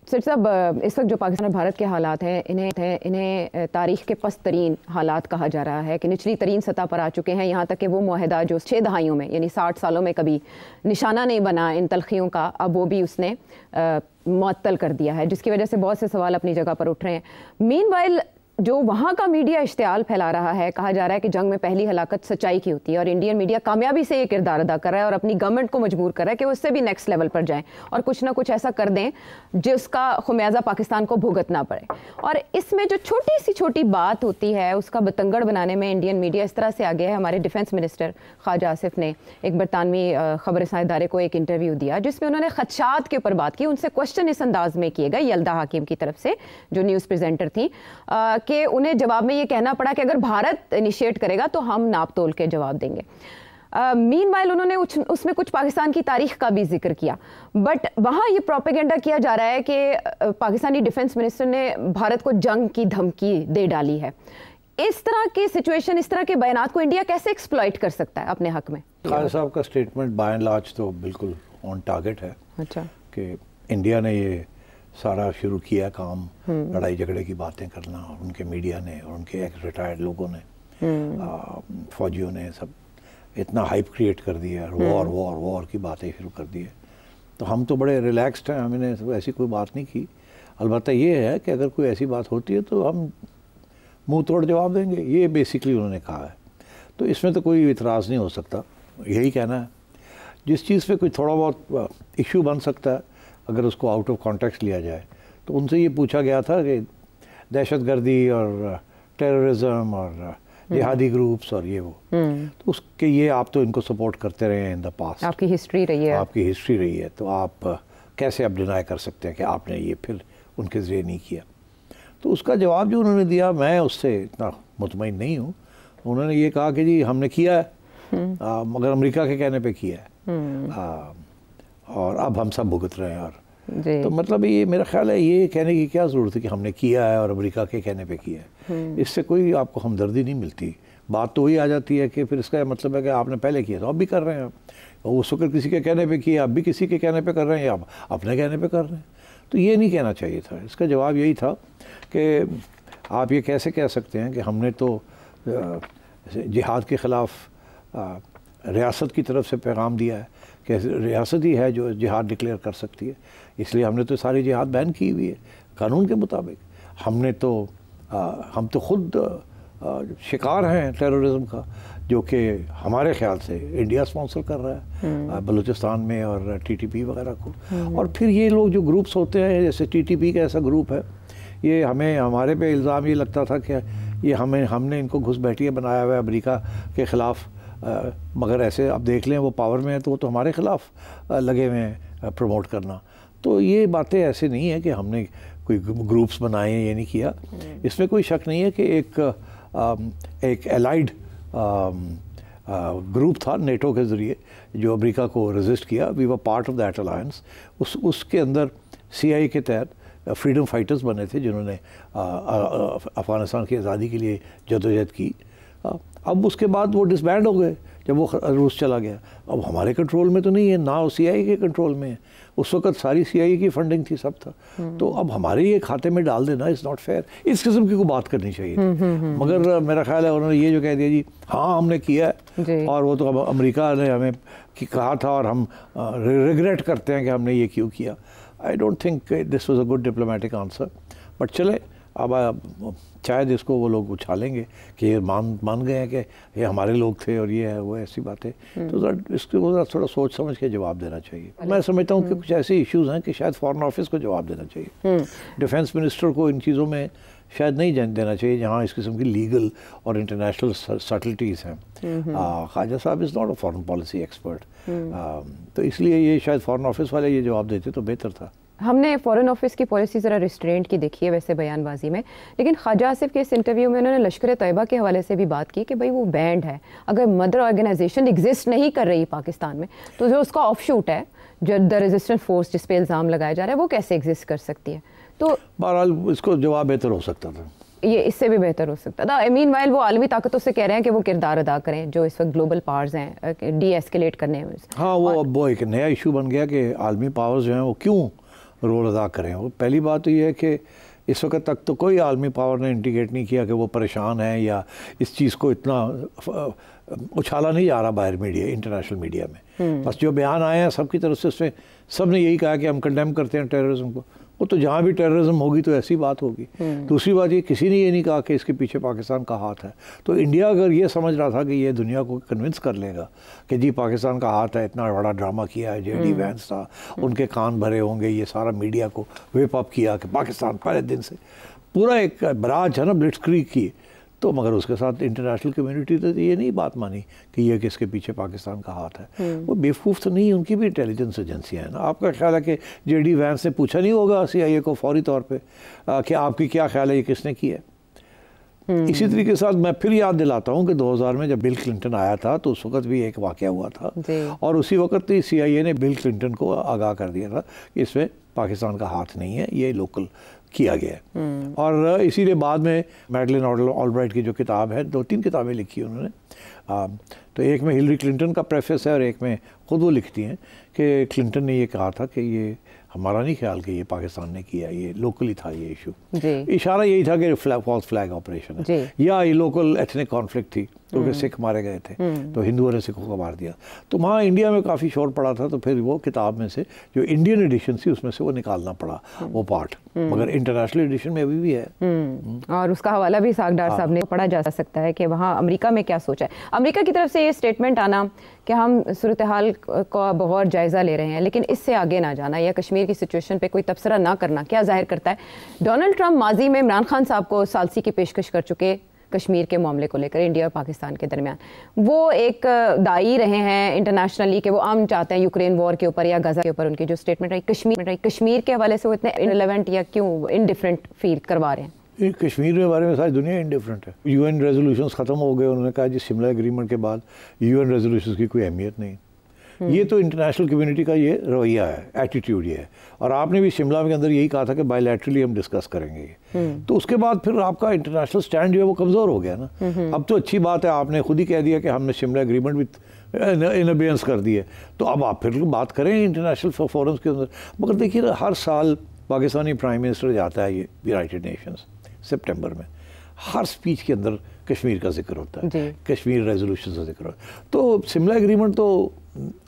Sir साहब, इस वक्त जो पाकिस्तान और भारत के हालात हैं, इन्हें तारीख के पस्त तरीन हालात कहा जा रहा है कि निचली तरीन सतह पर आ चुके हैं। यहाँ तक कि वो मुआहदा जो 6 दहाइयों में यानी 60 सालों में कभी निशाना नहीं बना इन तलखियों का, अब वो भी उसने मुअत्तल कर दिया है, जिसकी वजह से बहुत से सवाल अपनी जगह पर उठ रहे हैं। मीनवाइल जो वहाँ का मीडिया इश्तियाल फैला रहा है, कहा जा रहा है कि जंग में पहली हलाकत सच्चाई की होती है और इंडियन मीडिया कामयाबी से ये किरदार अदा कर रहा है और अपनी गवर्नमेंट को मजबूर कर रहा है कि वो उससे भी नेक्स्ट लेवल पर जाएं और कुछ ना कुछ ऐसा कर दें जिसका खुमियाजा पाकिस्तान को भुगतना पड़े। और इसमें जो छोटी सी छोटी बात होती है उसका बतंगड़ बनाने में इंडियन मीडिया इस तरह से आ गया है। हमारे डिफेंस मिनिस्टर ख्वाजा आसिफ ने एक बरतानवी खबर-ए-रसानी इदारे को एक इंटरव्यू दिया जिसमें उन्होंने खदशात के ऊपर बात की। उनसे क्वेश्चन इस अंदाज में किए गए यल्दा हाकिम की तरफ से, जो न्यूज़ प्रेजेंटर थी, कि उन्हें जवाब में ये कहना पड़ा कि अगर भारत इनिशिएट करेगा तो हम नाप तोल के जवाब देंगे। मीनवाइल उन्होंने उसमें कुछ पाकिस्तान की तारीख का भी जिक्र किया, बट वहाँ ये प्रोपेगेंडा किया जा रहा है कि पाकिस्तानी डिफेंस मिनिस्टर ने भारत को जंग की धमकी दे डाली है। इस तरह की सिचुएशन, इस तरह के बयानात को इंडिया कैसे एक्सप्लॉइट कर सकता है अपने हक में? ख्वाजा साहब का स्टेटमेंट बाय एंड लार्ज तो बिल्कुल ऑन टारगेट है। अच्छा, कि इंडिया ने ये सारा शुरू किया काम, लड़ाई झगड़े की बातें करना, और उनके मीडिया ने और उनके एक्स रिटायर्ड लोगों ने, फौजियों ने सब इतना हाइप क्रिएट कर दिया, वॉर वॉर वॉर की बातें शुरू कर दी है। तो हम तो बड़े रिलैक्स्ड हैं, हमने ऐसी कोई बात नहीं की। अलबत्ता ये है कि अगर कोई ऐसी बात होती है तो हम मुंह तोड़ जवाब देंगे, ये बेसिकली उन्होंने कहा है। तो इसमें तो कोई इतराज़ नहीं हो सकता, यही कहना है। जिस चीज़ पे कोई थोड़ा बहुत इशू बन सकता है अगर उसको आउट ऑफ कॉन्टेक्स्ट लिया जाए, तो उनसे ये पूछा गया था कि दहशतगर्दी और टेररिज्म और जिहादी ग्रुप्स और ये वो, तो उसके ये आप तो इनको सपोर्ट करते रहे हैं इन द पास्ट, आपकी हिस्ट्री रही है, आपकी हिस्ट्री रही है, तो आप कैसे अब डिनाई कर सकते हैं कि आपने ये फिर उनके ज़रिए नहीं किया। तो उसका जवाब जो उन्होंने दिया, मैं उससे इतना मुतमईन नहीं हूँ। उन्होंने ये कहा कि जी हमने किया है, मगर अमेरिका के कहने पे किया है, और अब हम सब भुगत रहे हैं। और तो मतलब ये मेरा ख्याल है, ये कहने की क्या ज़रूरत है कि हमने किया है और अमेरिका के कहने पे किया है। इससे कोई आपको हमदर्दी नहीं मिलती। बात तो वही आ जाती है कि फिर इसका मतलब है कि आपने पहले किया तो अब भी कर रहे हैं, और उस वक्त किसी के कहने पे किया, अब भी किसी के कहने पे कर रहे हैं, या आप अपने कहने पे कर रहे हैं। तो ये नहीं कहना चाहिए था। इसका जवाब यही था कि आप ये कैसे कह सकते हैं कि हमने तो जिहाद के ख़िलाफ़ रियासत की तरफ से पैगाम दिया है कि रियासत ही है जो जिहाद डिक्लेयर कर सकती है, इसलिए हमने तो सारी जिहाद बैन की हुई है कानून के मुताबिक। हम तो खुद शिकार हैं टेररिज्म का, जो कि हमारे ख्याल से इंडिया स्पॉन्सर कर रहा है बलूचिस्तान में और टीटीपी वगैरह को। और फिर ये लोग जो ग्रुप्स होते हैं, जैसे टीटीपी का ऐसा ग्रुप है, ये हमारे पे इल्ज़ाम ये लगता था कि ये हमने इनको घुसपैठिया बनाया हुआ है अमेरिका के ख़िलाफ़, मगर ऐसे अब देख लें वो पावर में है तो वो तो हमारे ख़िलाफ़ लगे हुए हैं प्रमोट करना। तो ये बातें ऐसे नहीं है कि हमने कोई ग्रुप्स बनाए हैं, ये नहीं किया। इसमें कोई शक नहीं है कि एक एलाइड ग्रुप था नेटो के ज़रिए जो अमेरिका को रेजिस्ट किया। We were part of that alliance. उसके अंदर CIA के तहत फ्रीडम फाइटर्स बने थे जिन्होंने अफ़गानिस्तान की आज़ादी के लिए जदोजहद की। अब उसके बाद वो डिसबैंड हो गए जब वो रूस चला गया। अब हमारे कंट्रोल में तो नहीं है, ना वो CIA के कंट्रोल में है। उस वक्त सारी CIA की फंडिंग थी, सब था। तो अब हमारे ये खाते में डाल देना इज़ नॉट फेयर। इस किस्म की कोई बात करनी चाहिए थी। मगर मेरा ख्याल है उन्होंने ये जो कह दिया जी हाँ हमने किया है, और वो तो अमेरिका ने हमें कहा था और हम रिग्रेट करते हैं कि हमने ये क्यों किया। I don't think this was a good diplomatic answer. But चले, अब शायद इसको वो लोग उछालेंगे कि ये मान गए हैं कि ये हमारे लोग थे और ये है वो, ऐसी बातें। तो इसको थोड़ा सोच समझ के जवाब देना चाहिए। मैं समझता हूँ कि कुछ ऐसे इश्यूज़ हैं कि शायद फॉरेन ऑफिस को जवाब देना चाहिए। डिफेंस मिनिस्टर को इन चीज़ों में शायद नहीं देना चाहिए जहाँ इस किस्म की लीगल और इंटरनेशनल सटल्टीज़ हैं। Khwaja Sahab is not a foreign policy expert, तो इसलिए ये शायद फॉरेन ऑफिस वाले ये जवाब देते तो बेहतर था। हमने फॉरेन ऑफिस की पॉलिसी ज़रा रिस्ट्रेंट की देखी है वैसे बयानबाजी में, लेकिन ख्वाजा आसिफ के इस इंटरव्यू में उन्होंने लश्कर तैयबा के हवाले से भी बात की कि भाई वो बैंड है, अगर मदर ऑर्गेनाइजेशन एग्जिस्ट नहीं कर रही पाकिस्तान में तो जो उसका ऑफशूट है, जो द रेजिस्टेंस फोर्स जिस पे इल्ज़ाम लगाया जा रहा है, वो कैसे एग्जिस्ट कर सकती है। तो बहरहाल इसको जवाब बेहतर हो सकता था, ये इससे भी बेहतर हो सकता था। मीनवाइल वो आलमी ताकतों से कह रहे हैं कि वो किरदार अदा करें जो इस वक्त ग्लोबल पावर्स हैं, डी एस्केलेट करने में। हाँ, वो अब वो एक नया इशू बन गया कि आलमी पावर्स जो हैं वो क्यों रोल अदा करें। वो पहली बात तो ये है कि इस वक्त तक तो कोई आलमी पावर ने इंडिकेट नहीं किया कि वो परेशान है या इस चीज़ को इतना उछाला नहीं जा रहा बाहर मीडिया, इंटरनेशनल मीडिया में। बस जो बयान आए हैं सबकी तरफ से, उसमें सब ने यही कहा कि हम कंडेम करते हैं टेररिज्म को। वो तो जहाँ भी टेररिज्म होगी तो ऐसी बात होगी। दूसरी बात ये, किसी ने ये नहीं कहा कि इसके पीछे पाकिस्तान का हाथ है। तो इंडिया अगर ये समझ रहा था कि ये दुनिया को कन्विंस कर लेगा कि जी पाकिस्तान का हाथ है, इतना बड़ा ड्रामा किया है, जेडी वैंस था, उनके कान भरे होंगे, ये सारा मीडिया को वेप अप किया कि पाकिस्तान पहले दिन से पूरा एक बराज है ना ब्लिट्सक्रीग की। तो मगर उसके साथ इंटरनेशनल कम्युनिटी तो ये नहीं बात मानी कि ये किसके पीछे पाकिस्तान का हाथ है। वो बेवकूफ़ तो नहीं, उनकी भी इंटेलिजेंस एजेंसियाँ हैं ना। आपका ख्याल है कि जेडी वैंस ने पूछा नहीं होगा CIA को फौरी तौर पे कि आपकी क्या ख्याल है ये किसने किया है? इसी तरीके के साथ मैं फिर याद दिलाता हूँ कि 2000 में जब बिल क्लिंटन आया था तो उस वक्त भी एक वाक़या हुआ था और उसी वक्त ही CIA ने बिल क्लिंटन को आगाह कर दिया था कि इसमें पाकिस्तान का हाथ नहीं है, ये लोकल किया गया है। और इसीलिए बाद में मैडलिन ऑलब्राइट की जो किताब है, 2-3 किताबें लिखी उन्होंने। तो एक में हिलरी क्लिंटन का प्रेफेस है और एक में ख़ुद वो लिखती हैं कि क्लिंटन ने ये कहा था कि ये हमारा नहीं ख्याल कि ये पाकिस्तान ने किया, ये लोकली था ये इशू। इशारा यही था कि फॉल्स फ्लैग ऑपरेशन है या ये लोकल एथनिक कॉन्फ्लिक्ट थी क्योंकि सिख मारे गए थे तो हिंदुओं ने सिखों को मार दिया। तो वहाँ इंडिया में काफ़ी शोर पड़ा था, तो फिर वो किताब में से जो इंडियन एडिशन थी उसमें से वो निकालना पड़ा वो पार्ट, मगर इंटरनेशनल एडिशन में अभी भी है। और उसका हवाला भी साग डार साहब ने पढ़ा जा सकता है कि वहाँ अमेरिका में क्या सोचा है। अमेरिका की तरफ से ये स्टेटमेंट आना कि हम सूरत हाल का बगौर जायज़ा ले रहे हैं लेकिन इससे आगे ना जाना या कश्मीर की सिचुएशन पे कोई तबसरा ना करना, क्या जाहिर करता है? डोनाल्ड ट्रंप माजी में इमरान खान साहब को सालसी की पेशकश कर चुके कश्मीर के मामले को लेकर इंडिया और पाकिस्तान के दरमियान। वो एक दाई रहे हैं इंटरनेशनली कि वो आम चाहते हैं यूक्रेन वॉर के ऊपर या गजा के ऊपर। उनकी जो स्टेटमेंट रही कश्मीर के हवाले से वो इतने इनरिलेवेंट या क्यों इनडिफरेंट फील करवा रहे हैं? कश्मीर के बारे में सारी दुनिया इंडिफरेंट है। UN रेजोल्यूशंस ख़त्म हो गए, उन्होंने कहा जी शिमला एग्रीमेंट के बाद UN रेजोल्यूशंस की कोई अहमियत नहीं। ये तो इंटरनेशनल कम्युनिटी का ये रवैया है, एटीट्यूड ये है। और आपने भी शिमला के अंदर यही कहा था कि बायलैटरली हम डिस्कस करेंगे ये। तो उसके बाद फिर आपका इंटरनेशनल स्टैंड जो है वो कमज़ोर हो गया ना। अब तो अच्छी बात है, आपने खुद ही कह दिया कि हमने शिमला एग्रीमेंट विद इन अबेंस कर दी है, तो अब आप फिर बात करें इंटरनेशनल फोरम्स के अंदर। मगर देखिए ना, हर साल पाकिस्तानी प्राइम मिनिस्टर जाता है ये यूनाइटेड नेशंस सितंबर में, हर स्पीच के अंदर कश्मीर का जिक्र होता है, कश्मीर रेजोल्यूशन का जिक्र होता है। तो शिमला एग्रीमेंट तो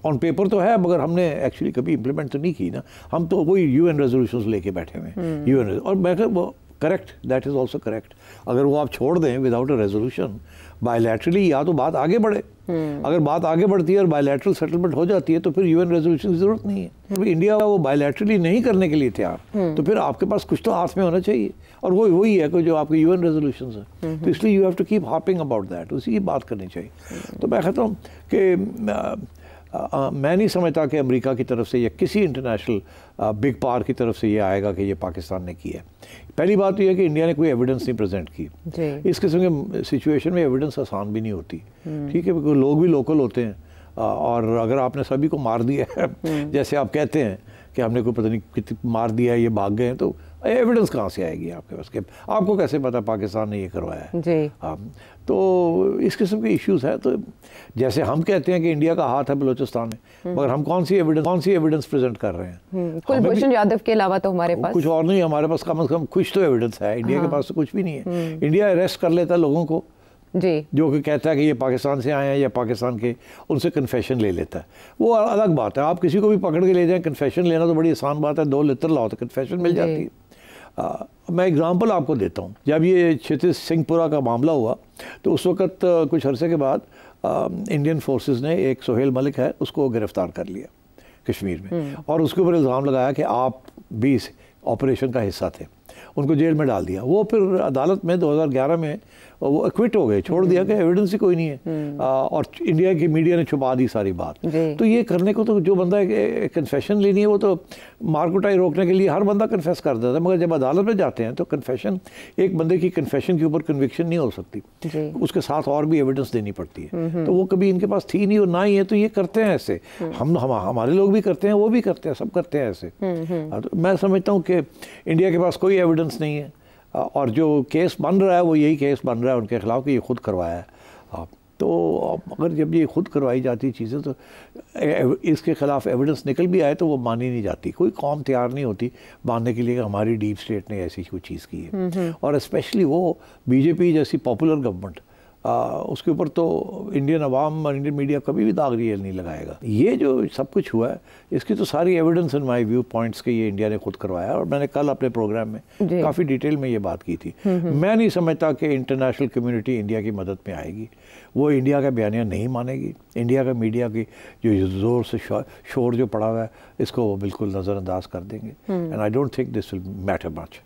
ऑन पेपर तो है मगर हमने एक्चुअली कभी इम्प्लीमेंट तो नहीं की ना। हम तो वही UN रेजोल्यूशंस लेके बैठे हुए हैं UN। और मैं वो correct, that is also correct. अगर वो आप छोड़ दें विदाउट अ रेजोल्यूशन बायलैटरली, या तो बात आगे बढ़े। अगर बात आगे बढ़ती है और बायलैटरल सेटलमेंट हो जाती है तो फिर UN रेजोल्यूशन की ज़रूरत नहीं है। तो इंडिया वो बायलैटरली नहीं करने के लिए तैयार, तो फिर आपके पास कुछ तो हाथ में होना चाहिए और वो वही है कि जो आपके UN रेजोल्यूशंस हैं। तो इसलिए you have to keep harping about that, उसी की बात करनी चाहिए। तो मैं कहता हूँ कि मैं नहीं समझता कि अमेरिका की तरफ से या किसी इंटरनेशनल बिग पावर की तरफ से ये आएगा कि ये पाकिस्तान ने किया है। पहली बात तो यह है कि इंडिया ने कोई एविडेंस नहीं प्रेजेंट की। इस किस्म के सिचुएशन में एविडेंस आसान भी नहीं होती, ठीक है, क्योंकि लोग भी लोकल होते हैं। और अगर आपने सभी को मार दिया है जैसे आप कहते हैं कि हमने कोई पता नहीं कितनी मार दिया है, ये भाग गए हैं, तो एविडेंस कहाँ से आएगी आपके पास? आपको कैसे पता पाकिस्तान ने ये करवाया है जी? तो इस किस्म के इश्यूज़ है। तो जैसे हम कहते हैं कि इंडिया का हाथ है बलूचिस्तान में, मगर हम कौन सी एविडेंस प्रेजेंट कर रहे हैं? कुलभूषण यादव के अलावा तो हमारे पास कुछ और नहीं, हमारे पास कम से कम कुछ तो एविडेंस है। इंडिया के पास तो कुछ भी नहीं है। इंडिया अरेस्ट कर लेता है लोगों को जी, जो कि कहता है कि ये पाकिस्तान से आए हैं या पाकिस्तान के, उनसे कन्फेशन ले लेता है। वो अलग बात है। आप किसी को भी पकड़ के ले जाएं, कन्फेशन लेना तो बड़ी आसान बात है, 2 लिटर लाओ तो कन्फेशन मिल जाती है। मैं एग्ज़ाम्पल आपको देता हूँ। जब ये क्षितिज सिंहपुरा का मामला हुआ तो उस वक़्त कुछ अरसे के बाद इंडियन फोर्सेस ने एक सोहेल मलिक है उसको गिरफ़्तार कर लिया कश्मीर में, और उसके ऊपर इल्ज़ाम लगाया कि आप भी इस ऑपरेशन का हिस्सा थे। उनको जेल में डाल दिया। वो फिर अदालत में 2011 में वो एक्विट हो गए, छोड़ दिया कि एविडेंस ही कोई नहीं है। और इंडिया की मीडिया ने छुपा दी सारी बात। तो ये करने को तो जो बंदा कन्फेशन लेनी है वो तो मारकुटाई रोकने के लिए हर बंदा कन्फेस कर देता है, मगर जब अदालत में जाते हैं तो कन्फेशन, एक बंदे की कन्फेशन के ऊपर कन्विक्शन नहीं हो सकती, उसके साथ और भी एविडेंस देनी पड़ती है। तो वो कभी इनके पास थी नहीं और ना ही है, तो ये करते हैं ऐसे। हमारे लोग भी करते हैं, वो भी करते हैं, सब करते हैं ऐसे। तो मैं समझता हूँ कि इंडिया के पास कोई एविडेंस नहीं है और जो केस बन रहा है वो यही केस बन रहा है उनके खिलाफ कि ये खुद करवाया है। तो अगर जब ये खुद करवाई जाती चीज़ें तो इसके ख़िलाफ़ एविडेंस निकल भी आए तो वो मानी नहीं जाती। कोई कौम तैयार नहीं होती मानने के लिए कि हमारी डीप स्टेट ने ऐसी कोई चीज़ की है। और स्पेशली वो बीजेपी जैसी पॉपुलर गवर्नमेंट, उसके ऊपर तो इंडियन अवाम और इंडियन मीडिया कभी भी दाग नहीं लगाएगा। ये जो सब कुछ हुआ है इसकी तो सारी evidence in my view points के ये इंडिया ने खुद करवाया, और मैंने कल अपने प्रोग्राम में काफ़ी डिटेल में ये बात की थी। मैं नहीं समझता कि इंटरनेशनल कम्युनिटी इंडिया की मदद में आएगी। वो इंडिया का बयानिया नहीं मानेगी। इंडिया का मीडिया की जो ज़ोर से शोर जो पड़ा हुआ है इसको वो बिल्कुल नज़रअंदाज कर देंगे। And I don't think this will matter much.